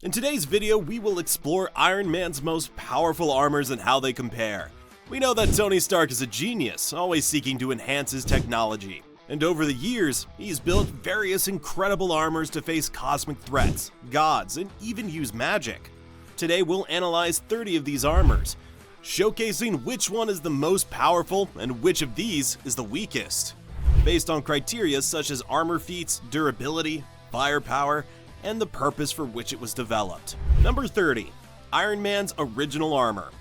In today's video, we will explore Iron Man's most powerful armors and how they compare. We know that Tony Stark is a genius, always seeking to enhance his technology. And over the years, he's built various incredible armors to face cosmic threats, gods, and even use magic. Today we'll analyze 30 of these armors, showcasing which one is the most powerful and which of these is the weakest, based on criteria such as armor feats, durability, firepower, and the purpose for which it was developed. Number 30. Iron Man's original armor.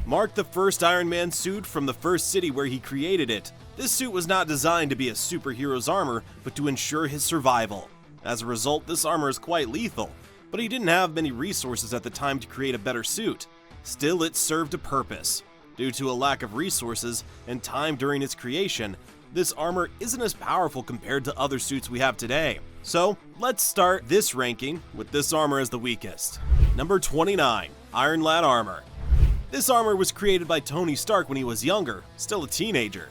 Marked the first Iron Man suit from the first city where he created it, this suit was not designed to be a superhero's armor, but to ensure his survival. As a result, this armor is quite lethal, but he didn't have many resources at the time to create a better suit. Still, it served a purpose. Due to a lack of resources and time during its creation, this armor isn't as powerful compared to other suits we have today. So, let's start this ranking with this armor as the weakest. Number 29. Iron Lad Armor. This armor was created by Tony Stark when he was younger, still a teenager.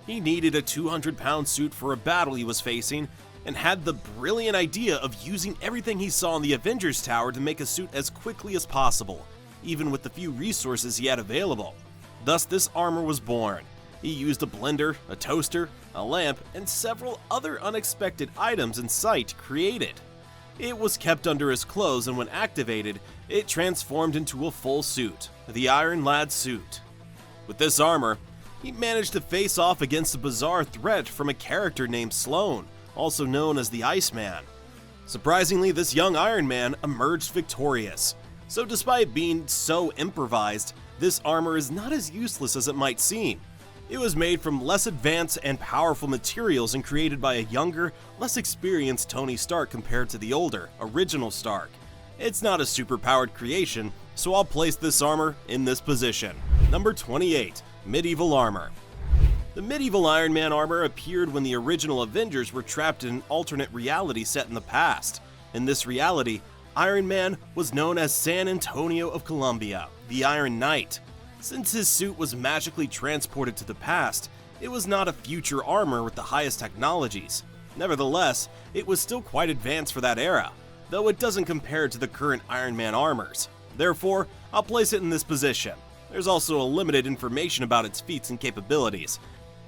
He needed a 200-pound suit for a battle he was facing, and had the brilliant idea of using everything he saw in the Avengers Tower to make a suit as quickly as possible, even with the few resources he had available. Thus, this armor was born. He used a blender, a toaster, a lamp, and several other unexpected items in sight to create it. It was kept under his clothes, and when activated, it transformed into a full suit, the Iron Lad suit. With this armor, he managed to face off against a bizarre threat from a character named Sloan, also known as the Iceman. Surprisingly, this young Iron Man emerged victorious. So despite being so improvised, this armor is not as useless as it might seem. It was made from less advanced and powerful materials and created by a younger, less experienced Tony Stark compared to the older, original Stark. It's not a superpowered creation, so I'll place this armor in this position. Number 28. Medieval Armor. The medieval Iron Man armor appeared when the original Avengers were trapped in an alternate reality set in the past. In this reality, Iron Man was known as San Antonio of Colombia, the Iron Knight. Since his suit was magically transported to the past, it was not a future armor with the highest technologies. Nevertheless, it was still quite advanced for that era, though it doesn't compare to the current Iron Man armors. Therefore, I'll place it in this position. There's also a limited information about its feats and capabilities,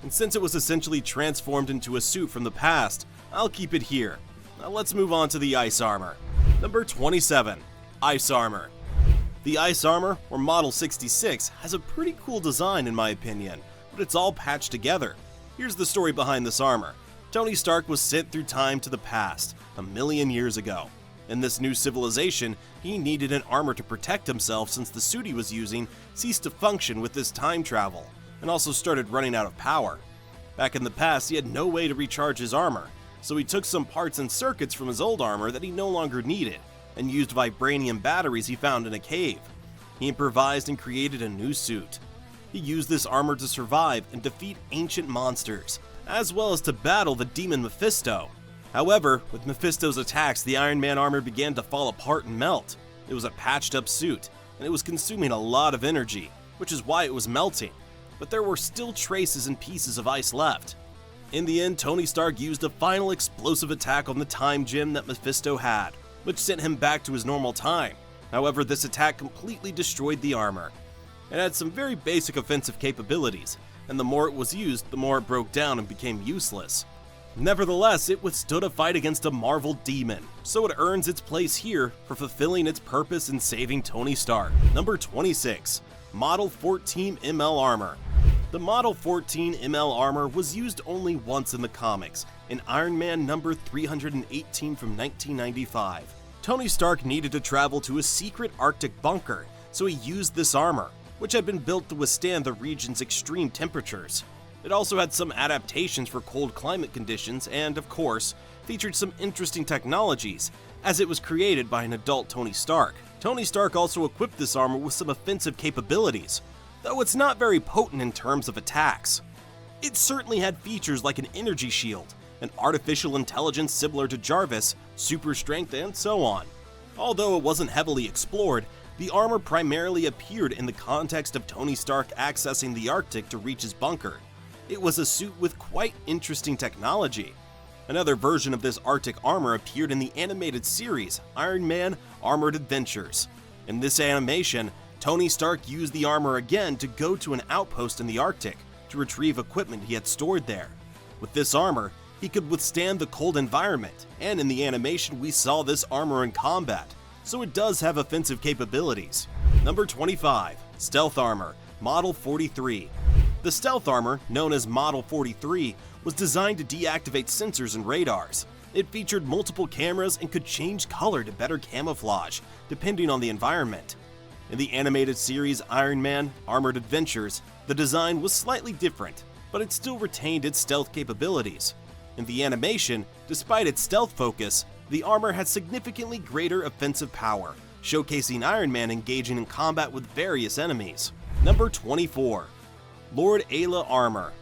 and since it was essentially transformed into a suit from the past, I'll keep it here. Now let's move on to the Ice Armor. Number 27. Ice Armor. The Ice Armor, or Model 66, has a pretty cool design in my opinion, but it's all patched together. Here's the story behind this armor. Tony Stark was sent through time to the past, 1,000,000 years ago. In this new civilization, he needed an armor to protect himself since the suit he was using ceased to function with this time travel, and also started running out of power. Back in the past, he had no way to recharge his armor, so he took some parts and circuits from his old armor that he no longer needed, and used vibranium batteries he found in a cave. He improvised and created a new suit. He used this armor to survive and defeat ancient monsters, as well as to battle the demon Mephisto. However, with Mephisto's attacks, the Iron Man armor began to fall apart and melt. It was a patched up suit, and it was consuming a lot of energy, which is why it was melting, but there were still traces and pieces of ice left. In the end, Tony Stark used a final explosive attack on the time gem that Mephisto had, which sent him back to his normal time. However, this attack completely destroyed the armor. It had some very basic offensive capabilities, and the more it was used, the more it broke down and became useless. Nevertheless, it withstood a fight against a Marvel demon, so it earns its place here for fulfilling its purpose in saving Tony Stark. Number 26. Model 14 ML Armor. The Model 14 ML Armor was used only once in the comics, in Iron Man number 318 from 1995. Tony Stark needed to travel to a secret Arctic bunker, so he used this armor, which had been built to withstand the region's extreme temperatures. It also had some adaptations for cold climate conditions and, of course, featured some interesting technologies, as it was created by an adult Tony Stark. Tony Stark also equipped this armor with some offensive capabilities, though it's not very potent in terms of attacks. It certainly had features like an energy shield, an artificial intelligence similar to Jarvis, super strength, and so on. Although it wasn't heavily explored, the armor primarily appeared in the context of Tony Stark accessing the Arctic to reach his bunker. It was a suit with quite interesting technology. Another version of this Arctic armor appeared in the animated series Iron Man Armored Adventures. In this animation, Tony Stark used the armor again to go to an outpost in the Arctic to retrieve equipment he had stored there. With this armor, he could withstand the cold environment, and in the animation we saw this armor in combat, so it does have offensive capabilities. Number 25. Stealth Armor, Model 43. The Stealth Armor, known as Model 43, was designed to deactivate sensors and radars. It featured multiple cameras and could change color to better camouflage, depending on the environment. In the animated series Iron Man Armored Adventures, the design was slightly different, but it still retained its stealth capabilities. In the animation, despite its stealth focus, the armor had significantly greater offensive power, showcasing Iron Man engaging in combat with various enemies. Number 24. Lord Ayla Armor.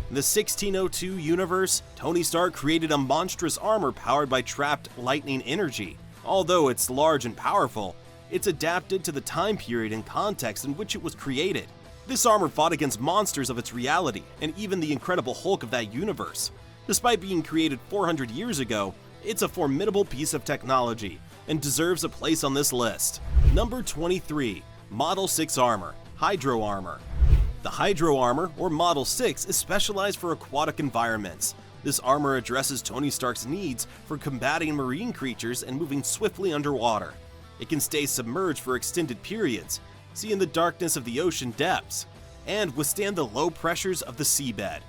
In the 1602 universe, Tony Stark created a monstrous armor powered by trapped lightning energy. Although it's large and powerful, it's adapted to the time period and context in which it was created. This armor fought against monsters of its reality, and even the Incredible Hulk of that universe. Despite being created 400 years ago, it's a formidable piece of technology, and deserves a place on this list. Number 23. Model 6 Armor, Hydro Armor. The Hydro Armor, or Model 6, is specialized for aquatic environments. This armor addresses Tony Stark's needs for combating marine creatures and moving swiftly underwater. It can stay submerged for extended periods, see in the darkness of the ocean depths, and withstand the low pressures of the seabed.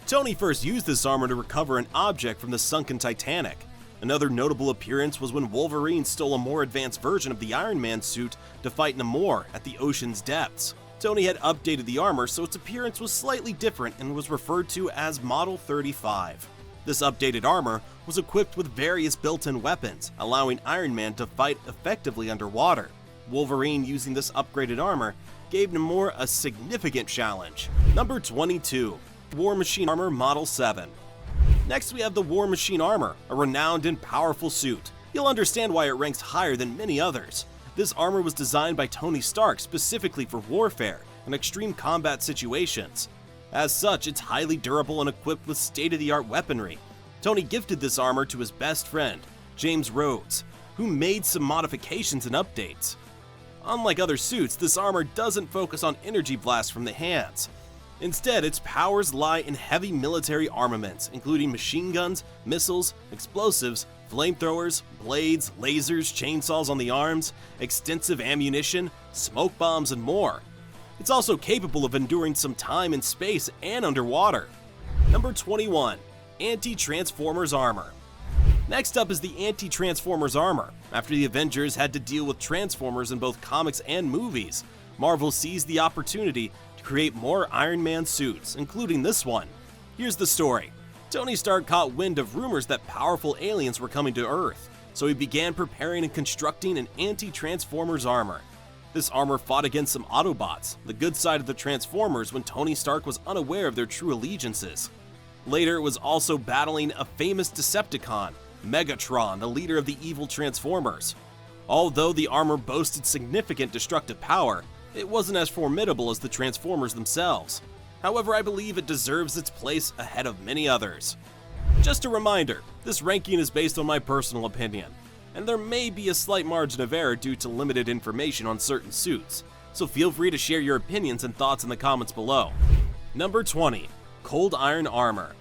Tony first used this armor to recover an object from the sunken Titanic. Another notable appearance was when Wolverine stole a more advanced version of the Iron Man suit to fight Namor at the ocean's depths. Tony had updated the armor so its appearance was slightly different and was referred to as Model 35. This updated armor was equipped with various built-in weapons, allowing Iron Man to fight effectively underwater. Wolverine using this upgraded armor gave Namor a significant challenge. Number 22. War Machine Armor Model 7. Next we have the War Machine Armor, a renowned and powerful suit. You'll understand why it ranks higher than many others. This armor was designed by Tony Stark specifically for warfare and extreme combat situations. As such, it's highly durable and equipped with state-of-the-art weaponry. Tony gifted this armor to his best friend, James Rhodes, who made some modifications and updates. Unlike other suits, this armor doesn't focus on energy blasts from the hands. Instead, its powers lie in heavy military armaments, including machine guns, missiles, explosives, flamethrowers, blades, lasers, chainsaws on the arms, extensive ammunition, smoke bombs, and more. It's also capable of enduring some time in space and underwater. Number 21. AntiTransformers Armor. Next up is the AntiTransformers Armor. After the Avengers had to deal with Transformers in both comics and movies, Marvel seized the opportunity to create more Iron Man suits, including this one. Here's the story. Tony Stark caught wind of rumors that powerful aliens were coming to Earth, so he began preparing and constructing an Anti-Transformers Armor. This armor fought against some Autobots, the good side of the Transformers, when Tony Stark was unaware of their true allegiances. Later, it was also battling a famous Decepticon, Megatron, the leader of the evil Transformers. Although the armor boasted significant destructive power, it wasn't as formidable as the Transformers themselves. However, I believe it deserves its place ahead of many others. Just a reminder, this ranking is based on my personal opinion, and there may be a slight margin of error due to limited information on certain suits, so feel free to share your opinions and thoughts in the comments below. Number 20. Cold Iron Armor.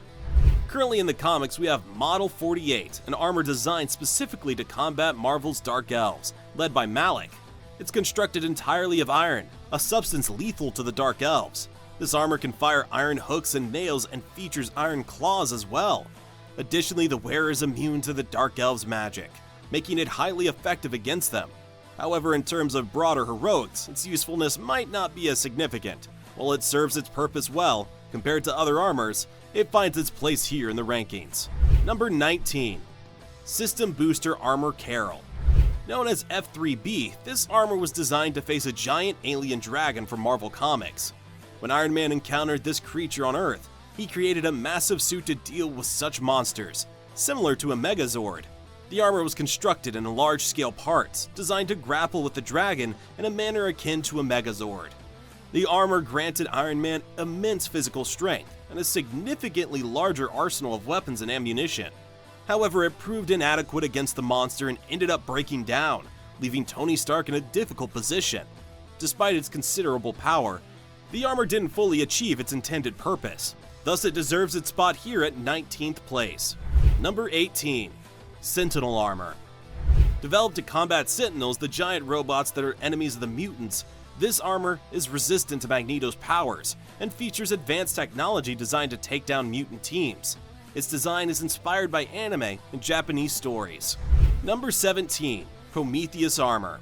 Currently in the comics, we have Model 48, an armor designed specifically to combat Marvel's Dark Elves, led by Malik. It's constructed entirely of iron, a substance lethal to the Dark Elves. This armor can fire iron hooks and nails and features iron claws as well. Additionally, the wearer is immune to the Dark Elves' magic, making it highly effective against them. However, in terms of broader heroics, its usefulness might not be as significant. While it serves its purpose well, compared to other armors, it finds its place here in the rankings. Number 19. System Booster Armor Carol. Known as F3B, this armor was designed to face a giant alien dragon from Marvel Comics. When Iron Man encountered this creature on Earth, he created a massive suit to deal with such monsters, similar to a Megazord. The armor was constructed in large-scale parts, designed to grapple with the dragon in a manner akin to a Megazord. The armor granted Iron Man immense physical strength, and a significantly larger arsenal of weapons and ammunition. However, it proved inadequate against the monster and ended up breaking down, leaving Tony Stark in a difficult position. Despite its considerable power, the armor didn't fully achieve its intended purpose. Thus, it deserves its spot here at 19th place. Number 18. Sentinel Armor. Developed to combat Sentinels, the giant robots that are enemies of the mutants, this armor is resistant to Magneto's powers and features advanced technology designed to take down mutant teams. Its design is inspired by anime and Japanese stories. Number 17. Prometheus Armor.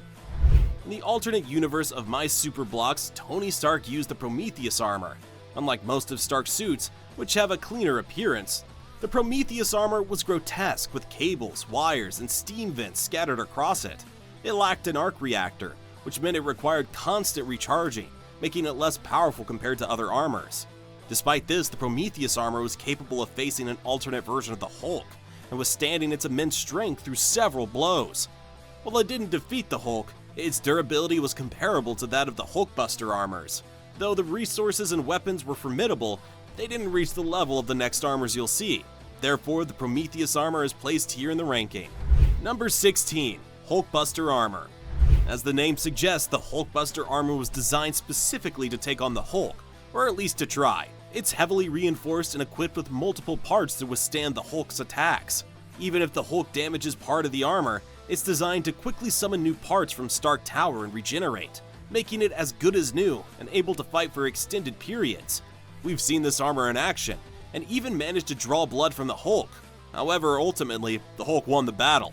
In the alternate universe of My Super Blocks, Tony Stark used the Prometheus Armor. Unlike most of Stark's suits, which have a cleaner appearance, the Prometheus Armor was grotesque with cables, wires, and steam vents scattered across it. It lacked an arc reactor, which meant it required constant recharging, making it less powerful compared to other armors. Despite this, the Prometheus Armor was capable of facing an alternate version of the Hulk, and withstanding its immense strength through several blows. While it didn't defeat the Hulk, its durability was comparable to that of the Hulkbuster Armors. Though the resources and weapons were formidable, they didn't reach the level of the next armors you'll see. Therefore, the Prometheus Armor is placed here in the ranking. Number 16. Hulkbuster Armor. As the name suggests, the Hulkbuster Armor was designed specifically to take on the Hulk, or at least to try. It's heavily reinforced and equipped with multiple parts to withstand the Hulk's attacks. Even if the Hulk damages part of the armor, it's designed to quickly summon new parts from Stark Tower and regenerate, making it as good as new and able to fight for extended periods. We've seen this armor in action, and even managed to draw blood from the Hulk. However, ultimately, the Hulk won the battle.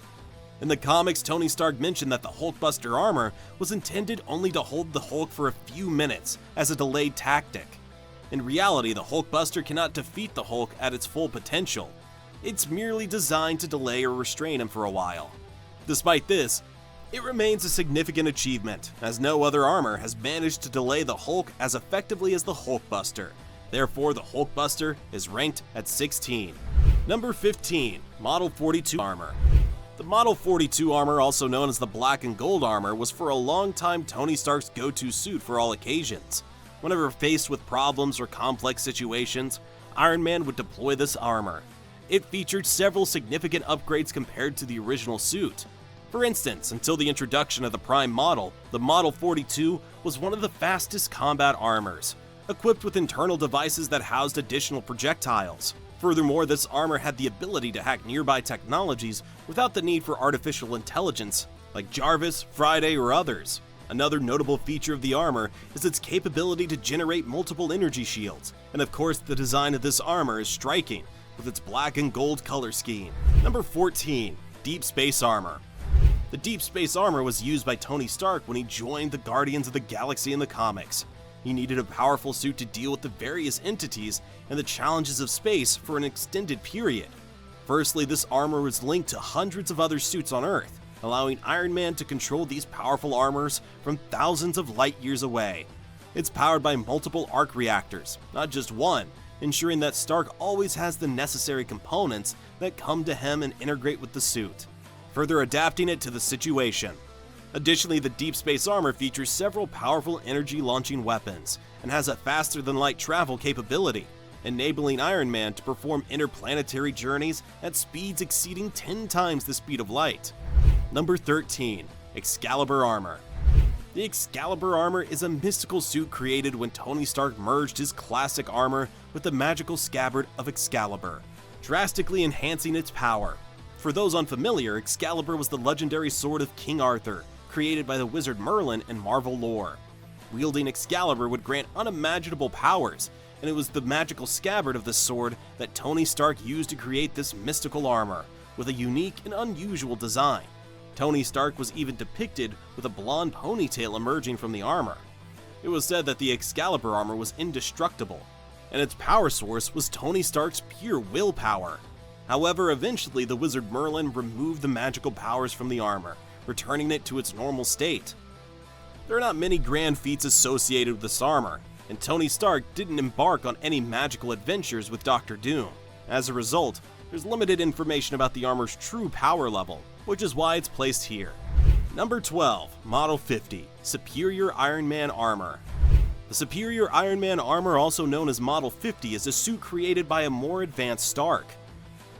In the comics, Tony Stark mentioned that the Hulkbuster Armor was intended only to hold the Hulk for a few minutes as a delayed tactic. In reality, the Hulkbuster cannot defeat the Hulk at its full potential. It's merely designed to delay or restrain him for a while. Despite this, it remains a significant achievement, as no other armor has managed to delay the Hulk as effectively as the Hulkbuster. Therefore, the Hulkbuster is ranked at 16. Number 15. Model 42 Armor. The Model 42 Armor, also known as the Black and Gold Armor, was for a long time Tony Stark's go-to suit for all occasions. Whenever faced with problems or complex situations, Iron Man would deploy this armor. It featured several significant upgrades compared to the original suit. For instance, until the introduction of the Prime model, the Model 42 was one of the fastest combat armors, equipped with internal devices that housed additional projectiles. Furthermore, this armor had the ability to hack nearby technologies without the need for artificial intelligence, like Jarvis, Friday, or others. Another notable feature of the armor is its capability to generate multiple energy shields, and of course the design of this armor is striking, with its black and gold color scheme. Number 14. Deep Space Armor. The Deep Space Armor was used by Tony Stark when he joined the Guardians of the Galaxy in the comics. He needed a powerful suit to deal with the various entities and the challenges of space for an extended period. Firstly, this armor was linked to hundreds of other suits on Earth, allowing Iron Man to control these powerful armors from thousands of light years away. It's powered by multiple arc reactors, not just one, ensuring that Stark always has the necessary components that come to him and integrate with the suit, further adapting it to the situation. Additionally, the Deep Space Armor features several powerful energy-launching weapons and has a faster-than-light travel capability, enabling Iron Man to perform interplanetary journeys at speeds exceeding 10 times the speed of light. Number 13. Excalibur Armor. The Excalibur Armor is a mystical suit created when Tony Stark merged his classic armor with the magical scabbard of Excalibur, drastically enhancing its power. For those unfamiliar, Excalibur was the legendary sword of King Arthur, created by the wizard Merlin in Marvel lore. Wielding Excalibur would grant unimaginable powers, and it was the magical scabbard of this sword that Tony Stark used to create this mystical armor, with a unique and unusual design. Tony Stark was even depicted with a blonde ponytail emerging from the armor. It was said that the Excalibur armor was indestructible, and its power source was Tony Stark's pure willpower. However, eventually the wizard Merlin removed the magical powers from the armor, returning it to its normal state. There are not many grand feats associated with this armor, and Tony Stark didn't embark on any magical adventures with Dr. Doom. As a result, there's limited information about the armor's true power level, which is why it's placed here. Number 12. Model 50. Superior Iron Man Armor. The The superior Iron Man armor, also known as Model 50, is a suit created by a more advanced Stark.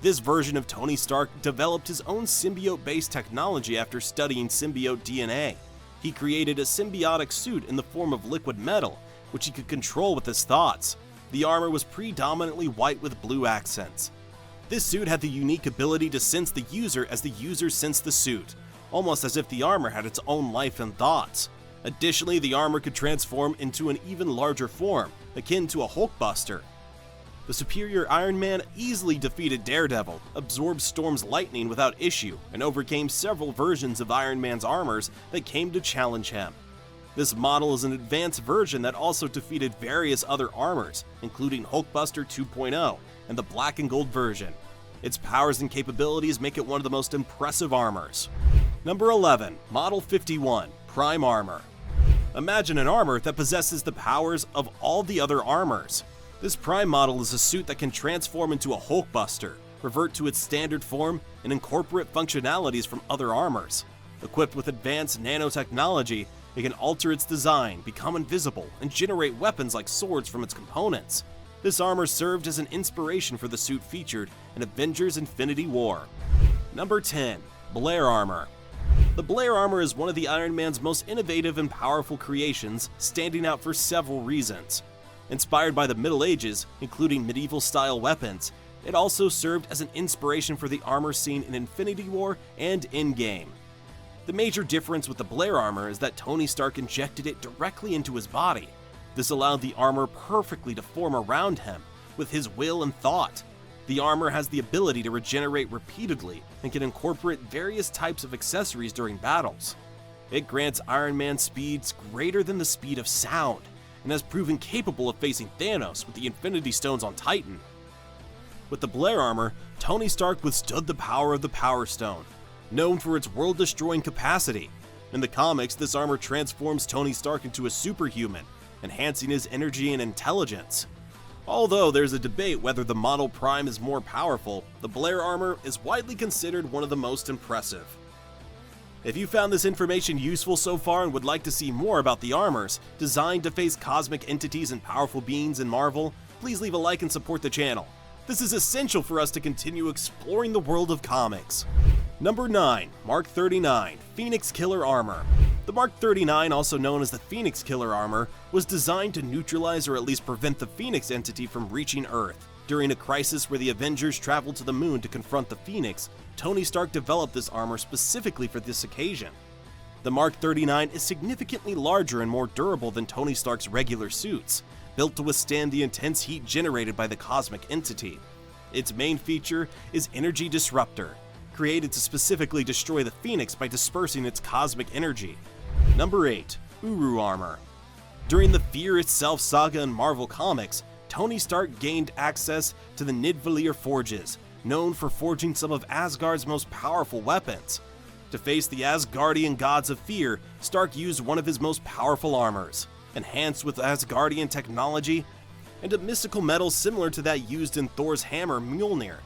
This version of Tony Stark developed his own symbiote-based technology after studying symbiote DNA. He created a symbiotic suit in the form of liquid metal, which he could control with his thoughts. The armor was predominantly white with blue accents. This suit had the unique ability to sense the user as the user sensed the suit, almost as if the armor had its own life and thoughts. Additionally, the armor could transform into an even larger form, akin to a Hulkbuster. The superior Iron Man easily defeated Daredevil, absorbed Storm's lightning without issue, and overcame several versions of Iron Man's armors that came to challenge him. This model is an advanced version that also defeated various other armors, including Hulkbuster 2.0 and the black and gold version. Its powers and capabilities make it one of the most impressive armors. Number 11. Model 51, Prime Armor. Imagine an armor that possesses the powers of all the other armors. This Prime model is a suit that can transform into a Hulkbuster, revert to its standard form, and incorporate functionalities from other armors. Equipped with advanced nanotechnology, it can alter its design, become invisible, and generate weapons like swords from its components. This armor served as an inspiration for the suit featured in Avengers: Infinity War. Number 10. Blair Armor. The Blair Armor is one of the Iron Man's most innovative and powerful creations, standing out for several reasons. Inspired by the Middle Ages, including medieval-style weapons, it also served as an inspiration for the armor seen in Infinity War and Endgame. The major difference with the Blair Armor is that Tony Stark injected it directly into his body. This allowed the armor perfectly to form around him, with his will and thought. The armor has the ability to regenerate repeatedly and can incorporate various types of accessories during battles. It grants Iron Man speeds greater than the speed of sound, and has proven capable of facing Thanos with the Infinity Stones on Titan. With the Blair Armor, Tony Stark withstood the power of the Power Stone, known for its world-destroying capacity. In the comics, this armor transforms Tony Stark into a superhuman, enhancing his energy and intelligence. Although there's a debate whether the Model Prime is more powerful, the Blair Armor is widely considered one of the most impressive. If you found this information useful so far and would like to see more about the armors designed to face cosmic entities and powerful beings in Marvel, please leave a like and support the channel. This is essential for us to continue exploring the world of comics. Number 9. Mark 39, Phoenix Killer Armor. The Mark 39, also known as the Phoenix Killer Armor, was designed to neutralize or at least prevent the Phoenix entity from reaching Earth. During a crisis where the Avengers traveled to the moon to confront the Phoenix, Tony Stark developed this armor specifically for this occasion. The Mark 39 is significantly larger and more durable than Tony Stark's regular suits, built to withstand the intense heat generated by the cosmic entity. Its main feature is Energy Disruptor, created to specifically destroy the Phoenix by dispersing its cosmic energy. Number 8. URG Armor. During the Fear Itself saga in Marvel Comics, Tony Stark gained access to the Nidavellir Forges, known for forging some of Asgard's most powerful weapons. To face the Asgardian gods of fear, Stark used one of his most powerful armors, enhanced with Asgardian technology, and a mystical metal similar to that used in Thor's hammer Mjolnir.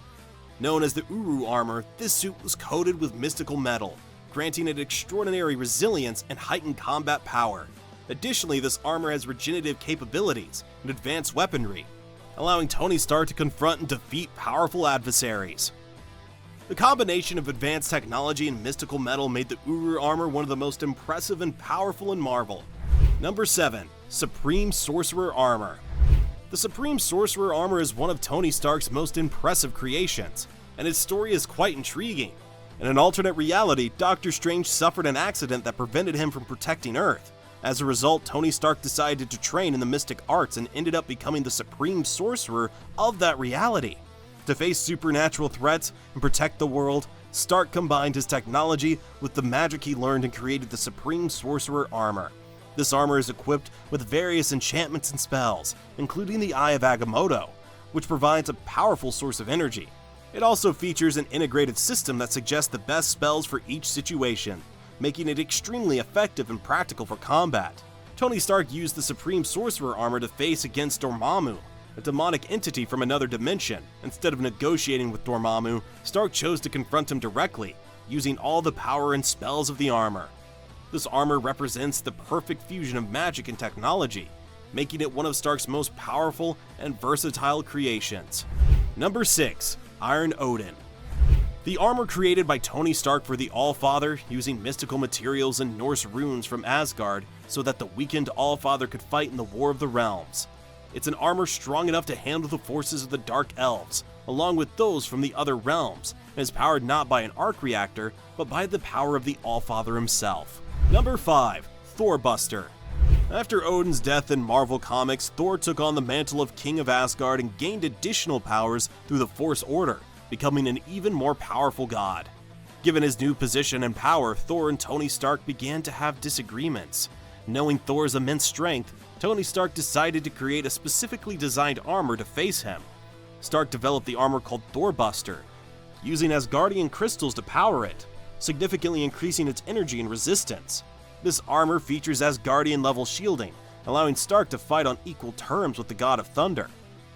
Known as the URG Armor, this suit was coated with mystical metal, granting it extraordinary resilience and heightened combat power. Additionally, this armor has regenerative capabilities and advanced weaponry, allowing Tony Stark to confront and defeat powerful adversaries. The combination of advanced technology and mystical metal made the URG Armor one of the most impressive and powerful in Marvel. Number 7. Supreme Sorcerer Armor. The Supreme Sorcerer Armor is one of Tony Stark's most impressive creations, and its story is quite intriguing. In an alternate reality, Doctor Strange suffered an accident that prevented him from protecting Earth. As a result, Tony Stark decided to train in the mystic arts and ended up becoming the Supreme Sorcerer of that reality. To face supernatural threats and protect the world, Stark combined his technology with the magic he learned and created the Supreme Sorcerer Armor. This armor is equipped with various enchantments and spells, including the Eye of Agamotto, which provides a powerful source of energy. It also features an integrated system that suggests the best spells for each situation, making it extremely effective and practical for combat. Tony Stark used the Supreme Sorcerer Armor to face against Dormammu, a demonic entity from another dimension. Instead of negotiating with Dormammu, Stark chose to confront him directly, using all the power and spells of the armor. This armor represents the perfect fusion of magic and technology, making it one of Stark's most powerful and versatile creations. Number 6. Iron Odin. The armor created by Tony Stark for the Allfather, using mystical materials and Norse runes from Asgard so that the weakened Allfather could fight in the War of the Realms. It's an armor strong enough to handle the forces of the Dark Elves, along with those from the other realms, and is powered not by an arc reactor, but by the power of the Allfather himself. Number 5. Thorbuster. After Odin's death in Marvel Comics, Thor took on the mantle of King of Asgard and gained additional powers through the Force Order, becoming an even more powerful god. Given his new position and power, Thor and Tony Stark began to have disagreements. Knowing Thor's immense strength, Tony Stark decided to create a specifically designed armor to face him. Stark developed the armor called Thorbuster, using Asgardian crystals to power it, significantly increasing its energy and resistance. This armor features Asgardian-level shielding, allowing Stark to fight on equal terms with the God of Thunder.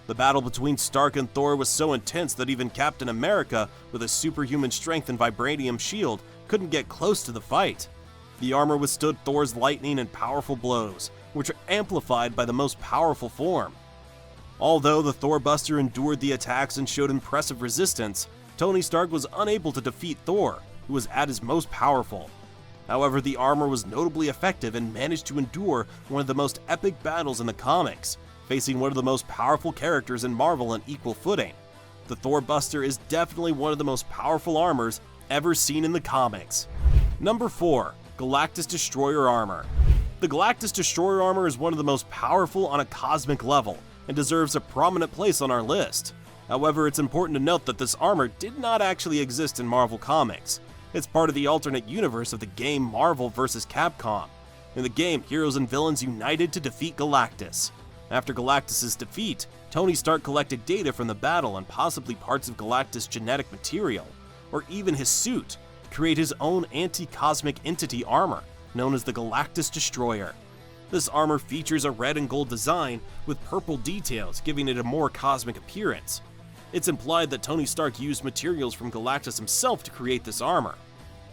The battle between Stark and Thor was so intense that even Captain America, with a superhuman strength and vibranium shield, couldn't get close to the fight. The armor withstood Thor's lightning and powerful blows, which are amplified by the most powerful form. Although the Thorbuster endured the attacks and showed impressive resistance, Tony Stark was unable to defeat Thor, who was at his most powerful. However, the armor was notably effective and managed to endure one of the most epic battles in the comics, facing one of the most powerful characters in Marvel on equal footing. The Thorbuster is definitely one of the most powerful armors ever seen in the comics. Number 4. Galactus Destroyer Armor. The Galactus Destroyer Armor is one of the most powerful on a cosmic level, and deserves a prominent place on our list. However, it's important to note that this armor did not actually exist in Marvel Comics. It's part of the alternate universe of the game Marvel vs. Capcom. In the game, heroes and villains united to defeat Galactus. After Galactus' defeat, Tony Stark collected data from the battle and possibly parts of Galactus' genetic material, or even his suit, to create his own anti-cosmic entity armor, known as the Galactus Destroyer. This armor features a red and gold design with purple details, giving it a more cosmic appearance. It's implied that Tony Stark used materials from Galactus himself to create this armor.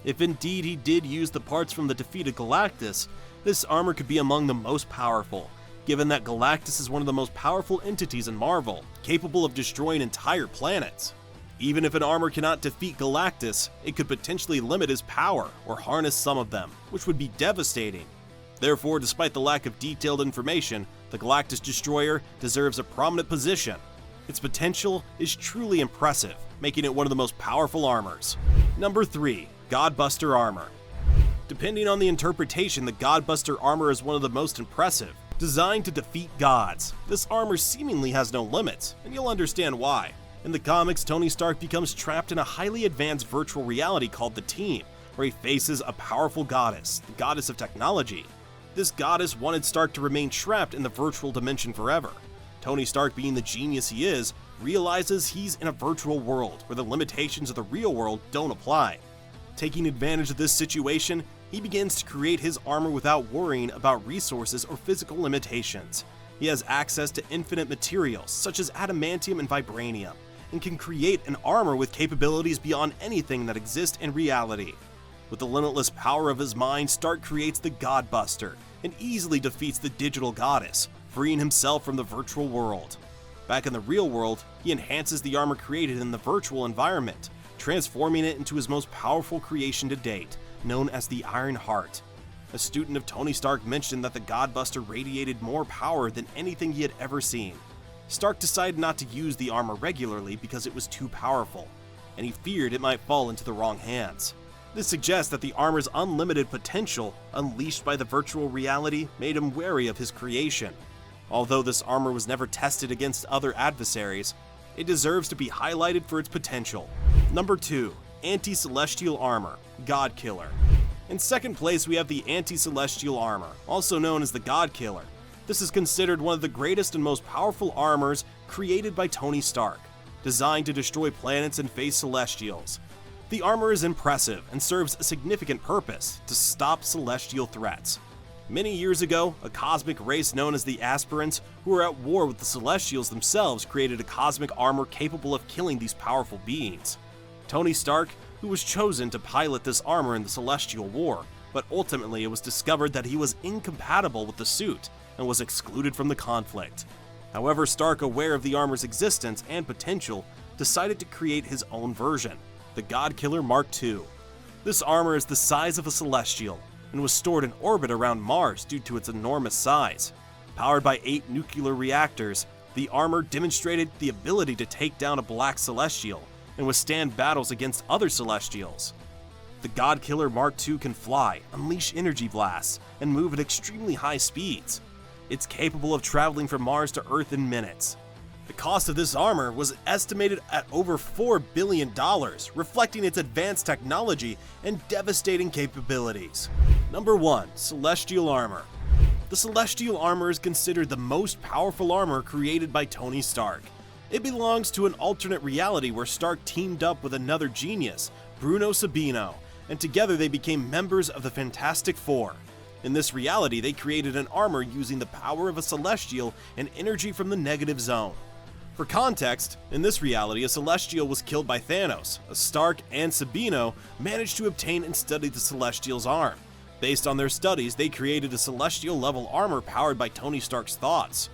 If indeed he did use the parts from the defeated Galactus, this armor could be among the most powerful, given that Galactus is one of the most powerful entities in Marvel, capable of destroying entire planets. Even if an armor cannot defeat Galactus, it could potentially limit his power or harness some of them, which would be devastating. Therefore, despite the lack of detailed information, the Galactus Destroyer deserves a prominent position. Its potential is truly impressive, making it one of the most powerful armors. Number 3. Godbuster Armor. Depending on the interpretation, the Godbuster Armor is one of the most impressive. Designed to defeat gods, this armor seemingly has no limits, and you'll understand why. In the comics, Tony Stark becomes trapped in a highly advanced virtual reality called the Team, where he faces a powerful goddess, the goddess of technology. This goddess wanted Stark to remain trapped in the virtual dimension forever. Tony Stark, being the genius he is, realizes he's in a virtual world where the limitations of the real world don't apply. Taking advantage of this situation, he begins to create his armor without worrying about resources or physical limitations. He has access to infinite materials such as adamantium and vibranium, and can create an armor with capabilities beyond anything that exists in reality. With the limitless power of his mind, Stark creates the Godbuster and easily defeats the digital goddess, freeing himself from the virtual world. Back in the real world, he enhances the armor created in the virtual environment, transforming it into his most powerful creation to date, known as the Iron Heart. A student of Tony Stark mentioned that the Godbuster radiated more power than anything he had ever seen. Stark decided not to use the armor regularly because it was too powerful, and he feared it might fall into the wrong hands. This suggests that the armor's unlimited potential, unleashed by the virtual reality, made him wary of his creation. Although this armor was never tested against other adversaries, it deserves to be highlighted for its potential. Number 2. Anti-Celestial Armor, God Killer. In second place, we have the Anti-Celestial Armor, also known as the God Killer. This is considered one of the greatest and most powerful armors created by Tony Stark, designed to destroy planets and face Celestials. The armor is impressive and serves a significant purpose to stop celestial threats. Many years ago, a cosmic race known as the Aspirants, who were at war with the Celestials themselves, created a cosmic armor capable of killing these powerful beings. Tony Stark, who was chosen to pilot this armor in the Celestial War, but ultimately it was discovered that he was incompatible with the suit and was excluded from the conflict. However, Stark, aware of the armor's existence and potential, decided to create his own version, the Godkiller Mark II. This armor is the size of a celestial and was stored in orbit around Mars due to its enormous size. Powered by 8 nuclear reactors, the armor demonstrated the ability to take down a black celestial and withstand battles against other celestials. The Godkiller Mark II can fly, unleash energy blasts, and move at extremely high speeds. It's capable of traveling from Mars to Earth in minutes. The cost of this armor was estimated at over $4 billion, reflecting its advanced technology and devastating capabilities. Number 1. Celestial Armor. The Celestial Armor is considered the most powerful armor created by Tony Stark. It belongs to an alternate reality where Stark teamed up with another genius, Bruno Sabino, and together they became members of the Fantastic Four. In this reality, they created an armor using the power of a Celestial and energy from the negative zone. For context, in this reality, a Celestial was killed by Thanos, as Stark and Sabino managed to obtain and study the Celestial's arm. Based on their studies, they created a Celestial-level armor powered by Tony Stark's thoughts.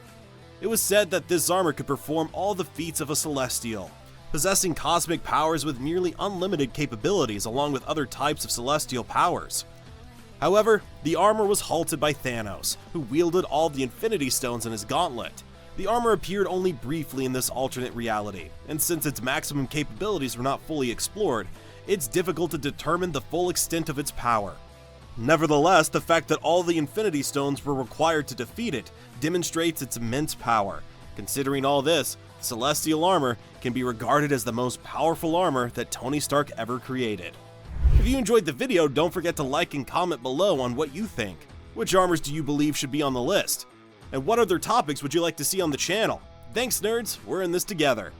It was said that this armor could perform all the feats of a Celestial, possessing cosmic powers with nearly unlimited capabilities along with other types of Celestial powers. However, the armor was halted by Thanos, who wielded all the Infinity Stones in his gauntlet. The armor appeared only briefly in this alternate reality, and since its maximum capabilities were not fully explored, it's difficult to determine the full extent of its power. Nevertheless, the fact that all the Infinity Stones were required to defeat it demonstrates its immense power. Considering all this, Celestial Armor can be regarded as the most powerful armor that Tony Stark ever created. If you enjoyed the video, don't forget to like and comment below on what you think. Which armors do you believe should be on the list? And what other topics would you like to see on the channel? Thanks nerds, we're in this together.